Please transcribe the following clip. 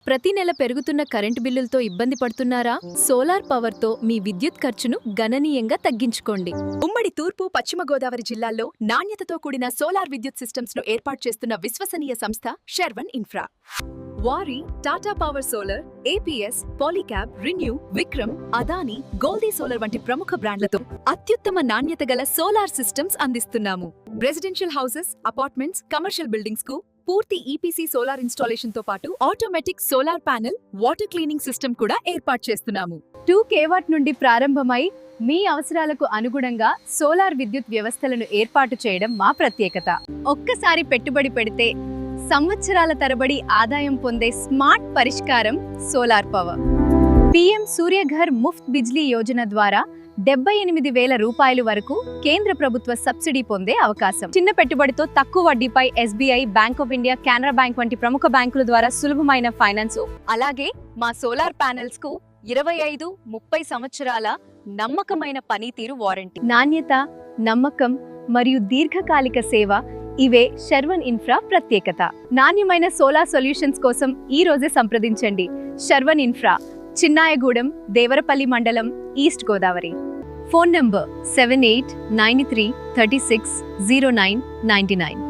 ప్రతి నెల పెరుగుతున్న కరెంటు బిల్లులతో ఇబ్బంది పడుతున్నారా? సోలార్ పవర్తో మీ విద్యుత్ ఖర్చును గణనీయంగా తగ్గించుకోండి. ఉమ్మడి తూర్పు పశ్చిమ గోదావరి జిల్లాల్లో నాణ్యతతో కూడిన సోలార్ విద్యుత్ సిస్టమ్స్ ను ఏర్పాటు చేస్తున్న విశ్వసనీయ సంస్థ షెర్వన్ ఇన్ఫ్రా. వారి Tata power solar, APS, Polycab, ReNew, Vikram, Adani, Goldi solar వంటి ప్రముఖ బ్రాండ్లతో అత్యుత్తమ నాణ్యత గల సోలార్ సిస్టమ్స్ అందిస్తున్నాము. Residential houses, apartments, commercial buildings కు పూర్తి ఈపీసీ సోలార్ ఇన్స్టాలేషన్ తో పాటు automatic solar panel, water cleaning system కూడా ఏర్పాటు చేస్తున్నాము. 2 kW నుండి ప్రారంభమై మీ అవసరాలకు అనుగుణంగా సోలార్ విద్యుత్ వ్యవస్థలను ఏర్పాటు చేయడం మా ప్రత్యేకత. ఒక్కసారి పెట్టుబడి పెడితే సంవత్సరాల తరబడి ఆదాయం పొందే స్మార్ట్ పరిష్కారం solar power. PM Surya Ghar Muft Bijli Yojana ద్వారా 78,000 రూపాయలు వరకు కేంద్ర ప్రభుత్వ సబ్సిడీ పొందే అవకాశం. చిన్న పెట్టుబడితో తక్కువ వడ్డీపై SBI, bank of India, Canara bank వంటి ప్రముఖ బ్యాంకుల ద్వారా సులభమైన ఫైనాన్స్. అలాగే మా సోలార్ ప్యానెల్స్ కు 25-30 సంవత్సరాల నమ్మకమైన పనితీరు వారంటీ. నాణ్యత, నమ్మకం మరియు దీర్ఘకాలిక సేవ ఇవే షెర్వన్ ఇన్ఫ్రా ప్రత్యేకత. నాణ్యమైన సోలార్ సొల్యూషన్స్ కోసం ఈ రోజే సంప్రదించండి. షెర్వన్ ఇన్ఫ్రా, చిన్నాయగూడెం, దేవరపల్లి మండలం, ఈస్ట్ గోదావరి. Phone number 7893360999.